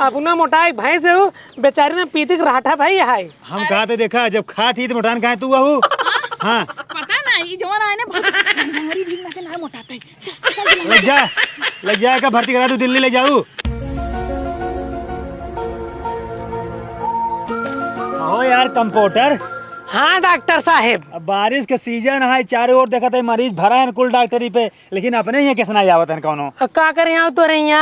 अपना मोटाई भैंस हो बेचारी ने पीती राठा भाई है। हम कहा थे देखा जब खा थी तो मोटान कहा तू आहू। हाँ पता नहीं जवान आए ना बहुत भी ना के ना मोटाता है। लग जा का भर्ती करा तू दिल्ली ले जाऊ। हो यार कंपाउंडर। हाँ डॉक्टर साहेब। अब बारिश का सीजन है चारों ओर देखा था मरीज भरा है कुल डॉक्टरी पे लेकिन अपने यहाँ कैसे नहीं आवत है कौनो। का कर यहाँ तो रही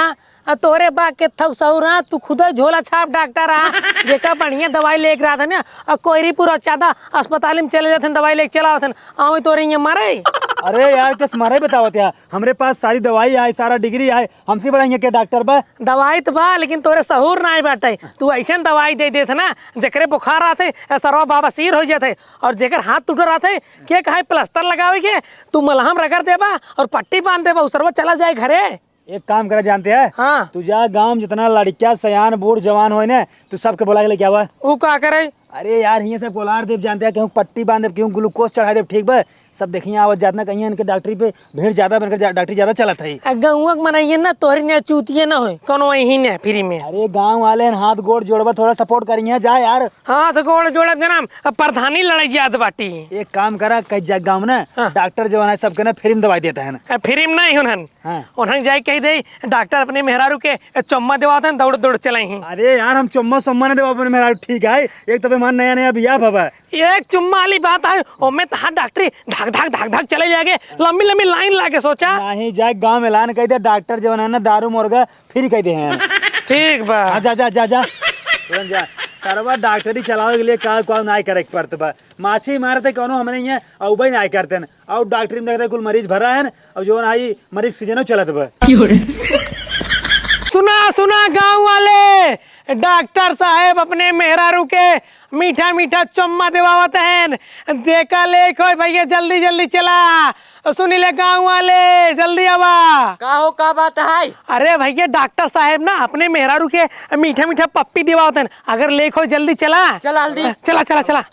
तोरे बाग के थक सहुरा तू खुद झोला छाप डॉक्टर आ जेका बढ़िया दवाई लेके रहा था ना और कोयरीपुर ज्यादा अस्पताल में चले जाते दवाई लेके चला आओ तो रही मारे। अरे यार किस मारे बताओ क्या हमरे पास सारी दवाई आए सारा डिग्री आए हमसे बड़ा यहाँ के डॉक्टर बा। दवाई तो बा लेकिन तोरे सहूर ना बाटे तू ऐसे दवाई दे देते ना जेकरे बुखार आते सरवा बाबा सिर हो जाते और जेकर हाथ टूट रहते के कहे प्लास्टर लगावे के तू मलहम रगड़ देबा और पट्टी बांध देबा उसरवा चला जाए घरे। एक काम करा जानते हैं। हाँ तू जा गांव में जितना लड़कियां सयान बूढ़ जवान हो ना तू सबके बुला के लेके आवा। वो का करे। अरे यार यहाँ सब कोलार देव जानते हैं क्यों पट्टी बांध देव क्यों ग्लूकोज चढ़ा देव ठीक बा सब देखिए आवत जातना कहीं इनके डॉक्टरी पे भीड़ ज्यादा बनकर डॉक्टरी ज्यादा चलत है। गौवा मनाइए ना तोहरी ने चूतिए ना हो कोनो वही ने फ्री में। अरे गांव वाले हाथ गोड़ जोड़वा थोड़ा सपोर्ट करिए जा यार। हाथ गोड़ जोड़ देना प्रधानी लड़ाई जात बाटी। एक काम करा कई गाँव में ना डॉक्टर जो है सबके ना फ्री में दवाई देता है ना। फ्री में नहीं उन्हन जाए कह दे डॉक्टर अपने मेहरारू के चम्मा देवाते दौड़ दौड़ चलाई। अरे यार हम चुम्मा सम्मा नहीं देवा अपने मेहरारू ठीक है एक तो मान नया नया बिया बाबा एक चुम्मा वाली बात है ओमे तहां डॉक्टरी ढक ढक ढक ढक चले जाएंगे लंबी लंबी लाइन लाके सोचा नहीं जाए गांव में ऐलान कह दे डॉक्टर जो है ना दारू मुर्गा फ्री कह दे हैं। ठीक बा जा जा जा जा जा सरवा डॉक्टरी चलावे के लिए का को नहीं करे पड़त बा माछी मारते कोनो हमने ये औबई नहीं करते और डॉक्टरी में देखते कुल मरीज भरा है और जो आई मरीज सीजनो चलत बा। सुना सुना गांव वाले डॉक्टर साहेब अपने मेहरारू के मीठा मीठा चम्मा देवावत हैं देखा ले कोई भैया जल्दी जल्दी चला सुनी ले गाँव वाले जल्दी आवा। का हो का बात है। अरे भैया डॉक्टर साहेब ना अपने मेहरारू के मीठा मीठा पप्पी देवावत हैं अगर ले कोई जल्दी चला चला जल्दी चला चला चला।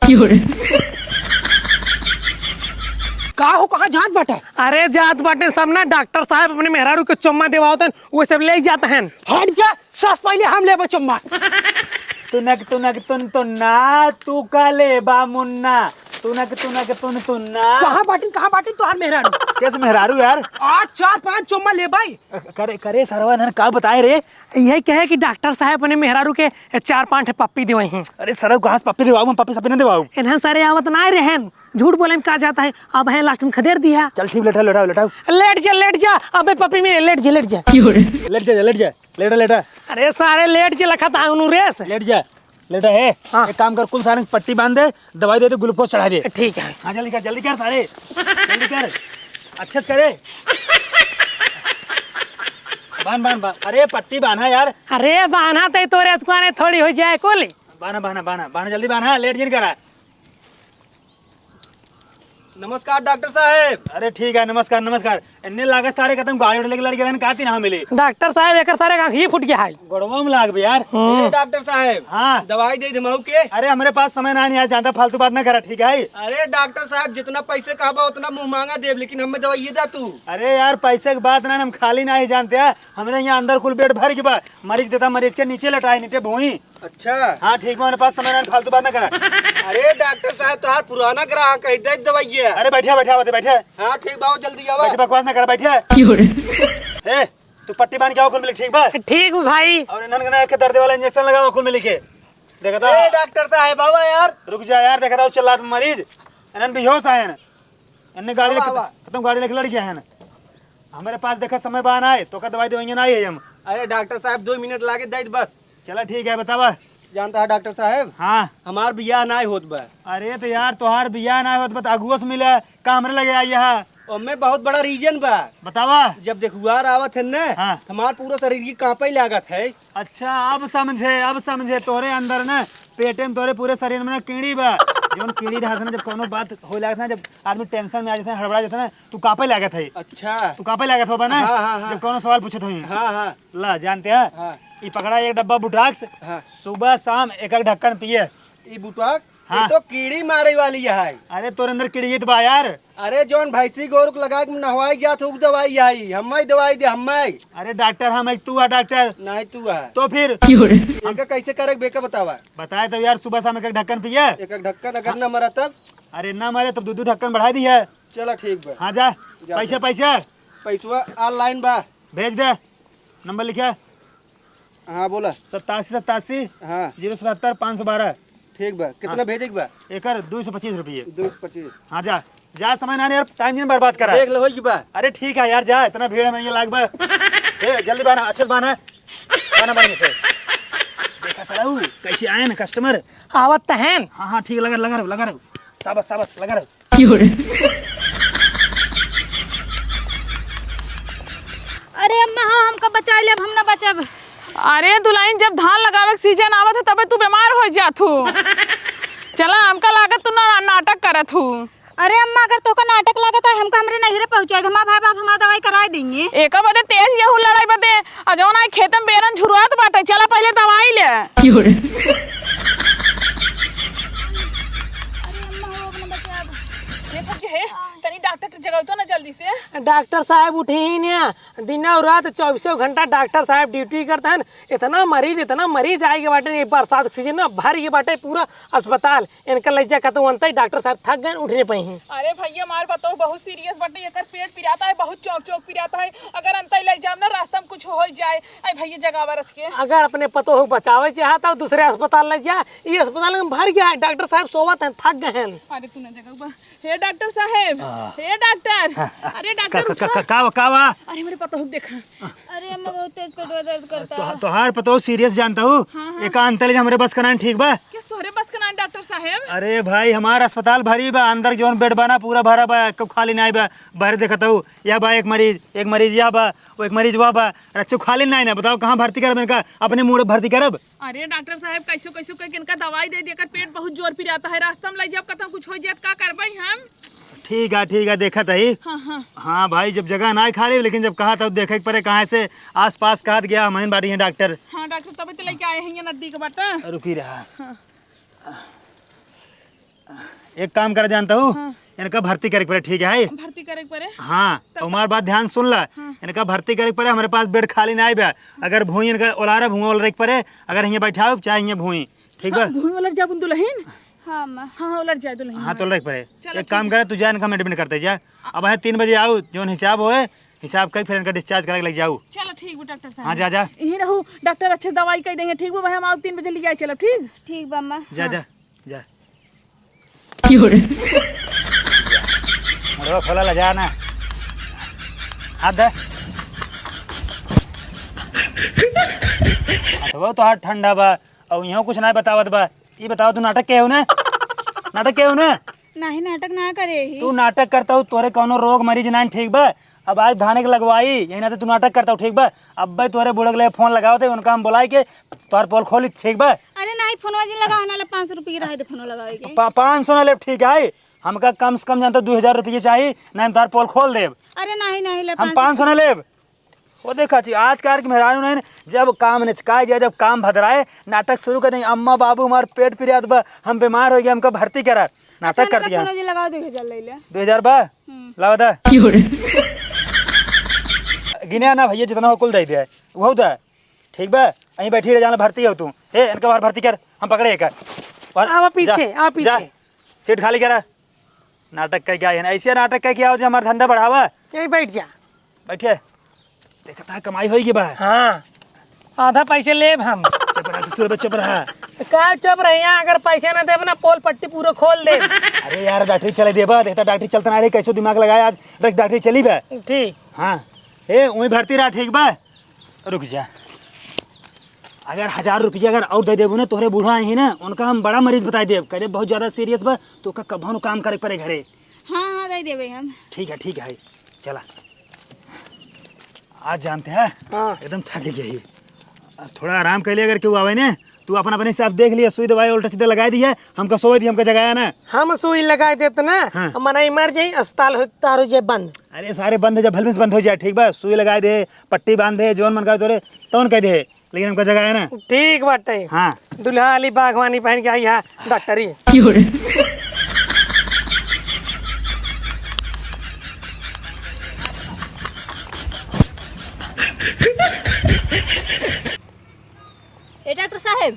का हो कहाँ जात बाटे। अरे जात बाटे सब ना डॉक्टर साहब अपने मेहरारू के चम्मा देवावत हैं वो सब ले जाते हैं। हट जा सास पहले हम लेबो चम्मा। तुन ना तू का ले बा मुन्ना तुनक कहाँ बाटी तोहार मेहरारू कैसे मेहरारू यार आज 4-5 चम्मा ले भाई करे सरवा ने का बताए रे यही कहे कि डॉक्टर साहब अपने मेहरारू के 4-5 पप्पी देवाई हैं। अरे सरव कहाँ से पप्पी दिवाऊं पप्पी सपने दिवाऊं इन्हें सारे आवत ना रहे झूठ बोले में कहा जाता है अब है लास्ट में खदेड़ दिया। चल ठीक लेटाओ लेट जा अबे पप्पी में लेट जा लेटा अरे सारे लेट जा लखा था रेस लेटा है। हाँ। एक काम कर कुल सारे पट्टी बांध दे दवाई दे दे ग्लूकोज चढ़ा दे। ठीक है। हाँ जल्दी कर सारे जल्दी कर अच्छे से करे बांध अरे पट्टी बांधा यार। अरे बांधा तो तोरे थोड़ी हो जाए कोली बांधा जल्दी बांधा लेट जिन करा। नमस्कार डॉक्टर साहब। अरे ठीक है नमस्कार इन्ने लागत सारे खत्म गाड़ी उठले के लड़के रहन काती ना मिली डॉक्टर साहब एक सारे आंख ही फूट गया है गड़वा में लाग बे यार। डॉक्टर साहब हाँ दवाई दे दमाऊ के। अरे हमारे पास समय नहीं आ जानता फालतू बात ना करा ठीक है। अरे डॉक्टर साहब जितना पैसे कहबा उतना मुंह मांगा देव लेकिन हमें दवाई दा तू। अरे यार पैसे की बात ना हम खाली नहीं जानते हैं हमने यहाँ अंदर कुल पेट भर के बाद मरीज देता मरीज के नीचे लटाए नीचे भूई। अच्छा हाँ ठीक है मेरे पास समय नहीं फालतू बात ना करा। अरे डॉक्टर साहब तो पुराना ग्राहक है दे दवाई है। अरे बैठे हाँ ठीक बाबू जल्दी आवा बकवास ना कर बैठे तू पट्टी बांध के आओ कुल मिली ठीक बा। ठीक भाई और इन्होंने के दर्द वाला इंजेक्शन लगाओ कुल मिली के देखा था। डॉक्टर साहब बाबा यार रुक जा यार देखा था चल रहा मरीज इन्होंने बेहोश आए हैं इन्हें गाड़ी खत्म गाड़ी लेके लड़ गया है हमारे पास देखा समय बहाना है तो का दवाई देंगे ना हम। अरे डॉक्टर साहब 2 मिनट लागे दे बस। चला ठीक है बतावा जानता है डॉक्टर साहब। हाँ हमार बियाह ना होत बा। अरे तो यार तोहार बियाह ना होत बता अगुआ से मिले का हमरे लगे आई यहाँ ओमे बहुत बड़ा रीजन बा बतावा। जब देखुआर आवत है ना हाँ। हमार पूरा शरीर की कांपे लागत है। अच्छा अब समझे तोरे अंदर ना पेटे में तोरे पूरे शरीर में ना कीड़ी बा जब कीड़ी रहता ना जब कोनो बात हो लागत ना जब आदमी टेंशन में आ जाता है हड़बड़ा जाता है ना तू कांपे लागत है। अच्छा तू कांपे लागत होगा ना। हाँ। जब कोनो सवाल पूछत होई हाँ ला जानते हैं ये पकड़ा एक डब्बा बुटाक्स। हाँ। सुबह शाम एक ढक्कन पिए ई बुटवाक हाँ। ये तो कीड़ी मारे वाली है। अरे तोर अंदर कीड़ियत बा यार। अरे जौन भैंसी गोरुक लगा के नहवाई गया थूक दवाई आई हमें दवाई दे हमें अरे डॉक्टर हम तू आ डॉक्टर नहीं तू है तो फिर एक कैसे करे बेका बतावा। बताए तो यार सुबह शाम एक ढक्कन पिए। एक ढक्कन अगर न मरा तब अरे ना मारे तब दो ढक्कन बढ़ा दी है। चलो ठीक बा। हाँ जा जा, पैसे जा। पैसे पैसवा ऑनलाइन बा। भेज दे। नंबर लिखे हाँ बोला। 87 हाँ 077 512। ठीक बा। कितना भेजे के बा? एकर 225 रुपये। 225। हाँ जा जा समय ना यार टाइम नहीं बर्बाद करा। देख लो हो बा। अरे ठीक है यार जा इतना भीड़ में ये लाग बा। ए जल्दी बाना अच्छे से बाना बढ़िया से। देखा सलाऊ कैसे आए ना कस्टमर। आवत तहन हाँ हाँ ठीक लगा रहो साबस साबस लगा रहो। अरे अम्मा हाँ हमका बचा ले, अब हम ना बचब। अरे दुल्हन जब धान लगावे के सीजन आवत है तबे तू बीमार हो जात हूँ। चला हमका लागत तू ना नाटक करत हूँ। अरे अम्मा अगर तोका नाटक लागत है हमका हमरे नहिरे पहुंचाए दे, हमार भाई बाप हमार दवाई कराए देंगे। एक बदे तेज गेहूं लड़ाई बदे आ जौन आई खेत में बेरन झुरवात बाटे। चला पहले दवाई ले। अरे अम्मा हो अपना बचाब। तनी डॉक्टर के जगह तो ना जल्दी से। डॉक्टर साहब उठे ही नहीं, दिन और रात 24 घंटा डॉक्टर साहब ड्यूटी करते हैं। इतना मरीज आएगे बाटे। ये बरसात के सीजन ना भर के बाटे पूरा अस्पताल। इनका लज्जा का तो अंत ही डॉक्टर साहब थक गए उठने पाई हैं। अरे भैया मार बताओ बहुत सीरियस बाटे। एकर पेट पिराता है, बहुत चौक पिराता है। अगर अंत ले जाम ना रास्ता में कुछ हो जाए। अरे भैया जगावा रच के अगर अपने पतो हो बचावे चाहता तो दूसरे अस्पताल ले जा। ये अस्पताल में भर गया है, डॉक्टर साहब सोवत हैं, थक गए हैं। अरे तू ना जगह हे डॉक्टर साहब, हे डॉक्टर। अरे डॉक्टर उठा। कावा अरे मेरे पता हो देखा। अरे अम्मा बहुत तेज पेट में दर्द करता है। तो हार पतो सीरियस जानता हूँ। एक अंतले हमरे बस कराना ठीक बा। किस तोहरे बस का नाम डॉक्टर साहब? अरे भाई हमारा अस्पताल भरी बा, अंदर जोन बेड बना पूरा भरा बा, कब खाली नहीं बा। बाहर देखता हूँ या बा एक मरीज या बा वो एक मरीज वहाँ बा। अच्छे खाली नहीं ना बताओ कहाँ भर्ती करब इनका, अपने मुँह भर्ती करब। अरे डॉक्टर साहब कैसे करके इनका दवाई दे देकर पेट बहुत जोर पिराता है। रास्ता में ले जब कतौ कुछ हो जाए का करबई हम? ठीक है देखा ही। हाँ भाई जब जगह ना खाली लेकिन जब कहा था देखे पड़े कहाँ से आस पास कहा गया हम बारी है डॉक्टर। हाँ डॉक्टर तभी तो लेके आए हैं नदी के बाटा। रुकी रहा। एक काम कर जानता हूँ। इनका भर्ती करे पड़े ठीक है। भर्ती करे पड़े। हाँ तो हमारी बात ध्यान सुन ला। इनका भर्ती करे पड़े, हमारे पास बेड खाली नहीं बा। अगर भूई इनका ओलारा भूआ ओल रख पड़े, अगर यहाँ बैठाओ चाहे यहाँ भूई ठीक बा। भूई उलट जा दुल्हन। हाँ अम्मा हाँ उलट जाए दुल्हन। हाँ तो रख पड़े। एक काम करे तू जा इनका एडमिट करते जा। अब है 3 बजे आओ, जो हिसाब होए हिसाब कर फिर इनका डिस्चार्ज करके लग जाओ। चलो ठीक है डॉक्टर साहब। हाँ जा यहीं रहूँ, डॉक्टर अच्छे दवाई कर देंगे ठीक है भाई। हम आओ 3 बजे ले आए। चलो ठीक। ठीक बा अम्मा। जा अरे खोला ला जा ना हाथ दे। वो तो हाथ ठंडा बा और यहाँ कुछ नहीं बतावत बा। ये बताओ तू नाटक के हो ना? नहीं नाटक ना करे ही। तू नाटक करता हूँ तोरे कौनो रोग मरीज नहीं ठीक बा। अब आज धाने के लगवाई यही ना तो तू नाटक करता हूँ ठीक बा। अब भाई तोरे बुढ़क ले फोन लगाओ थे उनका हम बुलाई के तोर पोल खोली ठीक बा। अरे नहीं फोनवा जी लगा ना 500 रुपये रहे थे फोन लगावे के। 500 ना ले ठीक है। हमका कम से कम जानते 2000 रुपये चाहिए नहीं तोर पोल खोल देव। अरे नहीं ले हम 500 ना लेब। वो देखा चाहिए आज कार की मेहरानू नहीं जब काम निचकाए जाए, जब काम भदराए नाटक शुरू कर देंगे। अम्मा बाबू हमारे पेट पिरियाद बा, हम बीमार हो गए, हमका भर्ती करा नाटक कर दिया। फोनवा जी लगाओ 2000 ले ले। 2000 बा लावा दा गिने ना भैया जितना हो कुल दे दिया वो होता ठीक बा। अहीं बैठी रह जाना भर्ती हो तू। ए इनका बाहर भर्ती कर, हम पकड़े एक आओ पीछे सीट खाली करा। नाटक का क्या है ऐसे नाटक का क्या हो जो हमारा धंधा बढ़ावा। यही बैठ जा। बैठे देखता है कमाई होगी बा। हाँ आधा पैसे लेब हम। चुप रहा ससुर चुप रहा। का चुप रही अगर पैसे ना देब ना पोल पट्टी पूरा खोल दे। अरे यार डॉक्टरी चले देबा देखता डॉक्टरी चलता ना रही कैसे दिमाग लगाया आज रख डॉक्टरी चली बा। ठीक। हाँ ए वही भर्ती रहा ठीक बा। रुक जा अगर 1000 रुपया अगर और दे देबू ना तोहरे बूढ़ा ही ना उनका हम बड़ा मरीज बता देब कह दे बहुत ज़्यादा सीरियस बा तो का कभों काम करे पड़े घरे। हाँ दे देवे हम। ठीक है चला आज जानते हैं हाँ एकदम थक गई। थोड़ा आराम कर लिया अगर क्यों आवे ना तू अपना अपने हिसाब देख लिया। सुई दवाई उल्टा सीधा लगा दी है हमका सोई दी हमका जगाया ना। हम सुई लगाए देते ना। हाँ। मना मर जाई अस्पताल हो जाए बंद। अरे सारे बंद हो जाए भलमिस बंद हो जाए ठीक बा। सुई लगा दे पट्टी बांध दे जोन मन का तोरे तौन कह दे लेकिन हमका जगह है ना। ठीक बाटे। हाँ दुल्हा वाली बागवानी पहन के आई है डॉक्टरी। ए डॉक्टर साहब,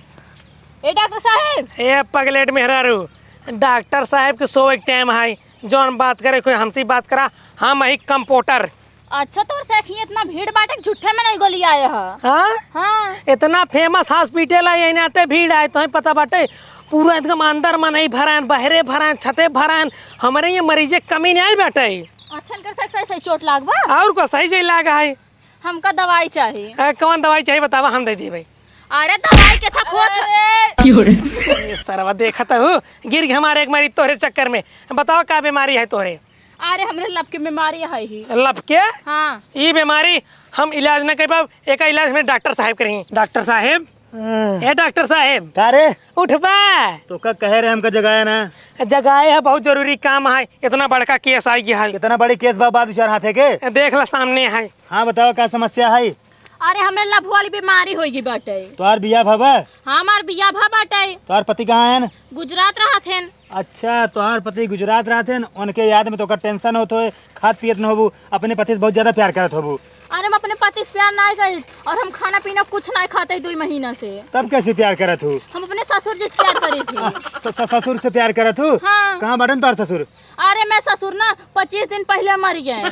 ए डॉक्टर साहब। ए पगलेट मेहरारू, डॉक्टर साहब के सो एक टाइम है, जौन बात करे कोई हमसे बात करा। हम ही कंप्यूटर। अच्छा तो सखी इतना भीड़ बाटे झूठे में नहीं गोली आया है। हाँ हाँ इतना फेमस हॉस्पिटल है, यहाँ आते भीड़ आए तो पता बाटे। पूरा एकदम अंदर में नहीं भरान, बहरे भरान, छते भरान। हमारे ये मरीजे कमी नहीं आई बाटे। अच्छा कर सही सही चोट लागबा और को सही सही लागा है। हमका दवाई चाहिए। कौन दवाई चाहिए बतावा, हम दे दी भाई। अरे दवाई के था खोत। ये सरवा देखा हो गिर गए हमारे एक मारी तोहरे चक्कर में। बताओ क्या बीमारी है तोहरे? अरे हमरे लब की बीमारी है ही। लब के? हाँ ये बीमारी हम इलाज न कर पाओ, एक इलाज हमें डॉक्टर साहब करेंगे। डॉक्टर साहब, ए डॉक्टर साहब का रे? उठ बा। तो का कह रहे हमका जगह है ना। जगह है, बहुत जरूरी काम है। इतना बड़का केस आई है। कितना बड़ी केस बा बात विचार हाथे के? देख ला सामने है। हाँ बताओ क्या समस्या है? अरे हमरे लब वाली बीमारी होगी बाटे। तोहार बिया भबा? हाँ हमार बिया भा बाटे। तोहार पति कहाँ है? गुजरात रहा थे। अच्छा तोहार पति गुजरात रहते हैं, उनके याद में तो टेंशन होतो है, खाद पियत न होबू, अपने पति से बहुत ज्यादा प्यार करत होबू। अरे हम अपने पति से प्यार नहीं करी और हम खाना पीना कुछ नहीं खाते 2 महीना से। तब कैसे प्यार करत हूँ? हम अपने ससुर जी से प्यार करी थी। ससुर से प्यार करत हूँ? हाँ। कहाँ बाटन तोहार ससुर? अरे मैं ससुर ना 25 दिन पहले मर गए।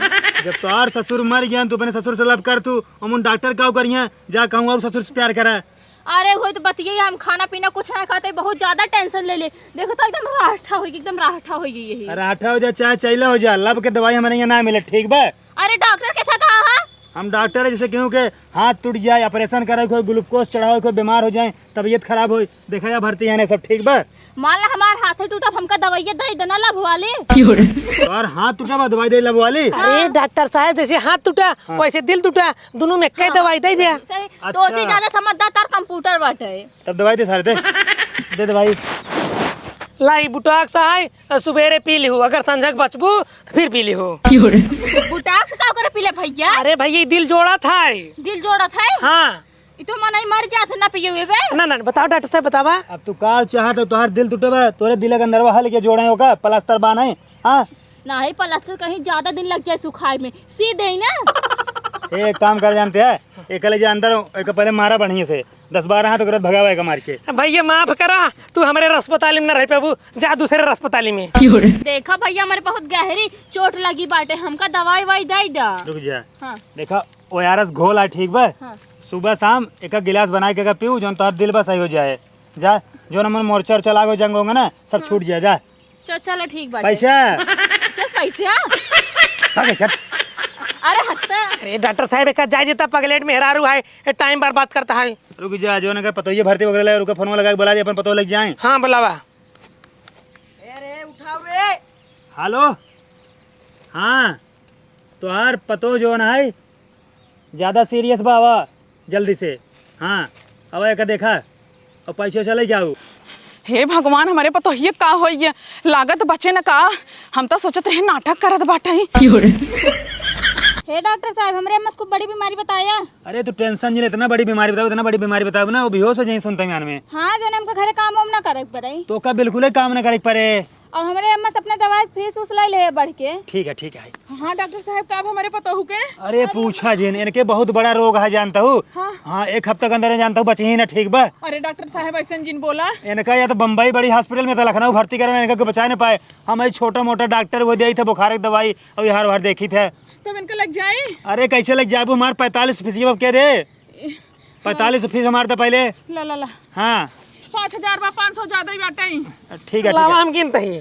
जब तोहार ससुर मर गया तो अपने ससुर से लब कर तू, हम डॉक्टर का करिए जा कहूँ और ससुर से प्यार करा। अरे वो तो बतिए हम खाना पीना कुछ नहीं खाते, बहुत ज्यादा टेंशन ले देखो तो एकदम राठा होगी, एकदम राठा होगी यही। राठा हो जा चाहे चैला हो जा, लब के दवाई हमारे यहाँ ना मिले, ठीक बा? अरे डॉक्टर कैसा कहा है? हम डॉक्टर है, जैसे क्यों के हाथ टूट जाए, ऑपरेशन करे, कोई ग्लूकोज चढ़ाओ, कोई बीमार हो जाए, तबीयत खराब हो, देखा जा भर्ती है सब, ठीक बा? मान ला हमारे हाथ से टूटा, हमका दवाइया दे देना लब वाले। और हाथ टूटा बा दवाई दे लब वाली? अरे डॉक्टर साहब, जैसे हाथ टूटा वैसे दिल टूटा, दोनों में कई दवाई दे दिया। सही तो उसी ज्यादा समझदार तार कंप्यूटर बाटे। तब दवाई दे सारे दे दवाई। लाई बुटाक साहब सुबेरे पी ली हो, अगर संझक बचबू तो फिर पी ली हो। बुटाक से का करे पीले भैया? अरे भैया दिल जोड़ा था। दिल जोड़ा था। हाँ तो मन ही मर जात ना पिए हुए बे। ना बताओ डॉक्टर साहब बतावा। अब तू का चाहत हो, तोहार दिल टूटे बा, तोरे दिल का नरवा हल के जोड़े होगा, प्लास्टर बान है। हाँ नहीं प्लास्टर कहीं ज्यादा दिन लग जाए सुखाए में, सी दे ना। एक काम कर जानते हैं, एक ले जा अंदर, एक पहले मारा बढ़िया से 10-12 हाथ तुरंत भगावा एक मार के। भैया माफ करा, तू हमारे अस्पताल में न रह पाबू, जा दूसरे अस्पताल में। देखा भैया हमारे बहुत गहरी चोट लगी बाटे, हमका दवाई वाई दे दा। रुक जा। हाँ देखा ORS घोल है, ठीक बा? हाँ। सुबह शाम एक गिलास बना के पीऊ, जो तोहर दिल बा सही हो जाए। जा जो न मन मोर्चा चला गो जंग होगा ना, सब छूट जाए। जा चलो ठीक बाटे। पैसा पैसा भागे चल। अरे हंसता। अरे डॉक्टर साहब एक जाए जेता पगलेट में हेरारू है, टाइम बर्बाद करता है। रुक जा, जो न पतोये भर्ती वगैरह लगे, रुका फोन लगा के बुला दे, अपन पतो लग जाए। हाँ बुलावा। अरे उठाओ रे। हेलो हाँ, तोहार पतो जो न है ज़्यादा सीरियस बा, आवा जल्दी से। हाँ अब एक देखा और पैसे चले जाऊ। हे भगवान, हमारे पतो ये का होई लागत बचे न का। हम तो सोचत रहे नाटक करत बाटे। हे डॉक्टर साहब, हमरे अम्मा को बड़ी बीमारी बताया। अरे तू टेंशन नहीं ले, इतना बड़ी बीमारी बताओ, इतना बड़ी बीमारी बताओ ना, वो बेहोश हो जाए सुनते में। हाँ जो हमका घरे काम वाम ना करे पड़े। तो का बिल्कुल ही काम ना करे पड़े। और हमारे अम्मा से अपने दवाई फीस उस ले ले बढ़ के। ठीक है हाँ डॉक्टर साहब, का हमारे पतो के? अरे पूछा जिन, इनके बहुत बड़ा रोग है जानता हूँ। हाँ 1 हफ्ते के अंदर जानता हूँ, बची ही ना, ठीक बा? अरे डॉक्टर साहब ऐसा जिन बोला। इनका या तो बम्बई बड़ी हॉस्पिटल में, तो लखनऊ भर्ती करे, इनका को बचा नहीं पाए। हम आई छोटा मोटा डॉक्टर वो दी थे बुखार की दवाई, और हर बार देखी थे। तब इनका लग जाए। अरे कैसे लग जाए, हमारे 45 फीस कह दे, 45 फीस हमारे तो पहले। ला हाँ 5000 बा, 500 ज्यादा ही बाटे। ठीक है लावा हम गिनते ही।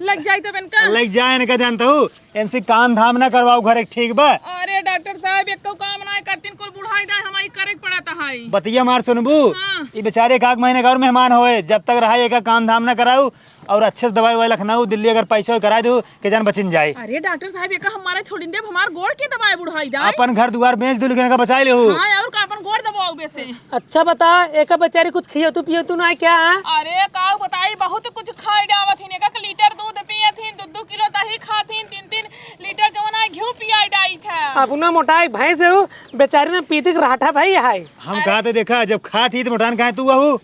लग जाए तब इनका। लग जाए इनका जानता हूँ, इनसे काम धाम ना करवाओ घर, ठीक बा? अरे डॉक्टर साहब एक तो काम ना करतीन, कुल बुढ़ाई दा हमारी करे पड़ता है। बतिया मार सुनबू। हाँ। ये बेचारे 1 महीने घर मेहमान होए, जब तक रहा एक काम धाम ना कराऊ, और अच्छे से दवाई ववाई लखनऊ दिल्ली अगर पैसे करा दो के जान बचिन जाए। अरे डॉक्टर साहब एक हमारे छोड़ दे हमार गोड़ के दवाई बुढ़ाई जाए। अपन घर दुआर बेच दो लेकिन का बचाए ले हाँ और का अपन गोड़ दबाओ बेसे। अच्छा बता एक बेचारी कुछ खियो तू पियो तू ना क्या? अरे का बताई बहुत कुछ खाई डावत हिन। 1 लीटर दूध पियथिन, 2-2 किलो दही खाथिन, 3-3 लीटर जवना घी पिया डाई था। अपना मोटा एक भैंस है बेचारी ने पीती राठा भाई है। हम कहा थे देखा जब खा थी तो मोटान कहा तू आहू।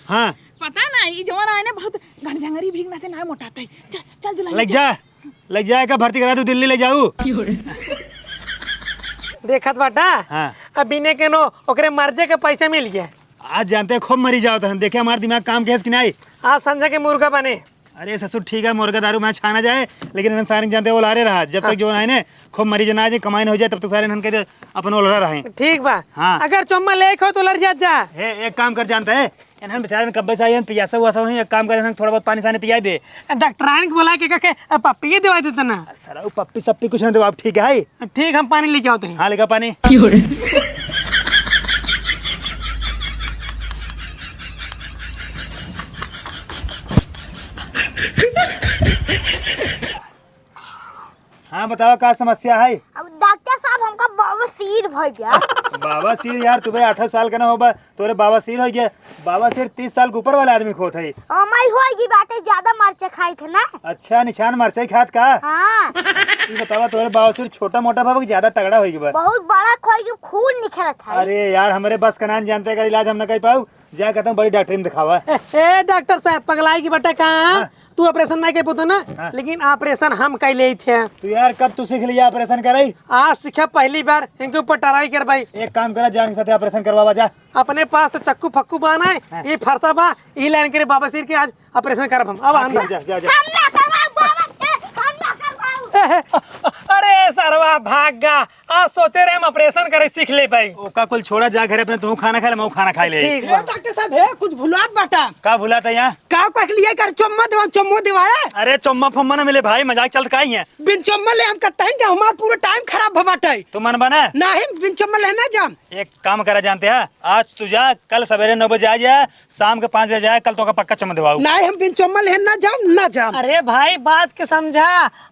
हाँ पता नहीं जवन आए ने बहुत गणजंगरी भीगना से ना मोटाता है। चल चल जुलाई लग जाए का भर्ती करा तू दिल्ली ले जाऊ। देखत बाटा हाँ। अब बिने के नो ओकरे मर्जे के पैसे मिल गया। आज जानते हैं खूब मरी जाओ तो हम देखे हमारा दिमाग काम कैसे कि नहीं। आज संजय के मुर्गा बने। अरे ससुर ठीक है मुर्गा दारू मैं छाना जाए लेकिन इंसान जानते वो लारे रहा जब तक जो है ना खूब मरी जना जाए कमाई हो जाए तब तक सारे इनके अपन ओलरा रहे। ठीक बा। हाँ। अगर चुम्मा ले हो तो लड़ जा। एक काम कर जानता है इन्हन बेचारे कब्बे से आए पियासा हुआ सब एक काम कर थोड़ा बहुत पानी सानी पिया दे। डॉक्टराइन को बुला के पप्पी दवा देते ना। सर पप्पी सप्पी कुछ नहीं दो आप ठीक है। ठीक हम पानी लेके आते हैं। हाँ लेगा पानी। हाँ बताओ क्या समस्या है? अब डॉक्टर साहब हमका बवासीर भइल गया। बाबा सिर यार तुम्हें 18 साल का ना होगा तोरे बाबा सिर हो गया। बाबा सिर 30 साल के ऊपर वाले आदमी खोत है। हमारी होएगी बाटे ज्यादा मरचा खाई थे ना। अच्छा निशान मरचाई खात का? हाँ तू बतावा तोरे बाबा सिर छोटा मोटा बाबा ज्यादा तगड़ा होगी बा। बहुत बड़ा खोएगी खून निकलत है। अरे यार हमारे बस का नाम जानते का इलाज हम न कर पाऊ जा कहता हूँ बड़ी डॉक्टरी में दिखावा। ए डॉक्टर साहब पगलाई की बटा कहाँ तू ऑपरेशन नहीं कर पुतो ना लेकिन ऑपरेशन हम कर ले थे। तू यार कब तू सीख लिया ऑपरेशन करे? आज सीखा पहली बार इनके ऊपर टराई कर भाई। एक काम करा जान के साथ ऑपरेशन करवा जा। अपने पास तो चक्कू फक्कू बाना है ये फरसा बा ई लाइन करे बाबा सिर के आज ऑपरेशन करब हम। अब अंदर जा जा जा। हम ना करवाओ बाबा हम ना करवाओ। अरे सरवा भाग गा आज सोचे रहे हम ऑपरेशन करे सीख ले भाई। ओका कुल छोड़ा जा घर अपने तू खाना खा ले मैं खाना खा ले। ठीक बा। डॉक्टर साहब है कुछ भुलात बाटा का भूला था यहाँ? का कह लिया कर चुम्मा दिवाए अरे चुम्मा फुम्मा ना मिले भाई मजाक चलता का ही है। बिन चुम्मा ले हम कहते हैं जा हमारा पूरा टाइम खराब हो बाटे। तू मन बना नहीं बिन चुम्मा लेना जाम। एक काम करा जानते हैं आज तू जा कल सवेरे 9 बजे आ जा शाम के 5 बजे जाए कल तो का पक्का चुम्मा दिवाऊ। नहीं हम बिन चुम्मा लेना जाम ना जाम। अरे भाई बात के समझा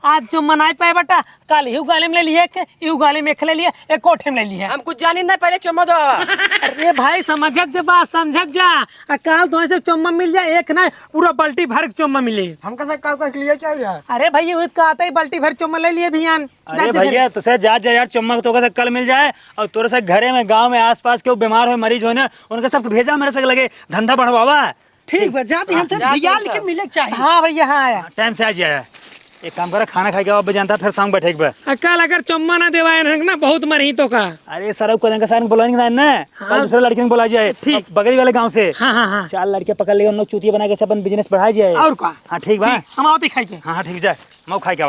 आज जो मनाई पाए बटा कल यू गाली में ले लिए यू गाली में ले लिए एक कोठे में ले लिए। हम कुछ जानी ना पहले चुम्मा दो। अरे भाई समझत जा बात समझत जा कल तो ऐसे चुम्मा मिल जाए एक ना पूरा बाल्टी भर के चुम्मा मिले। हम का कह लिया क्या हो रहा? अरे भाई ये कहता ही बाल्टी भर चुम्मा ले लिए भियान। अरे भैया तुझे जा यार चुम्मा तो से कल मिल जाए और तोरे से घरे में गांव में आसपास के बीमार हो मरीज हो ना उनके सब भेजा मेरे से लगे धंधा बढ़वावा। ठीक बा जाती हम से भैया लेके मिले चाहिए। हाँ भैया हाँ आया टाइम से आ जाए। एक काम करा खाना खा के अब जानता फिर शाम बैठे बा। कल अगर चुम्मा ना देवाए ना बहुत मरही तो का। अरे सर को सारे बुलाएंगे ना कल दूसरे लड़के को बुला जाए ठीक। बगल वाले गांव से। हाँ हाँ हाँ 4 लड़के पकड़ लेगा उन लोग चूतिया बना के अपन बिजनेस बढ़ा जाए। और का। हाँ ठीक बा। हम आवते खाई के। हाँ ठीक जा मैं खाई के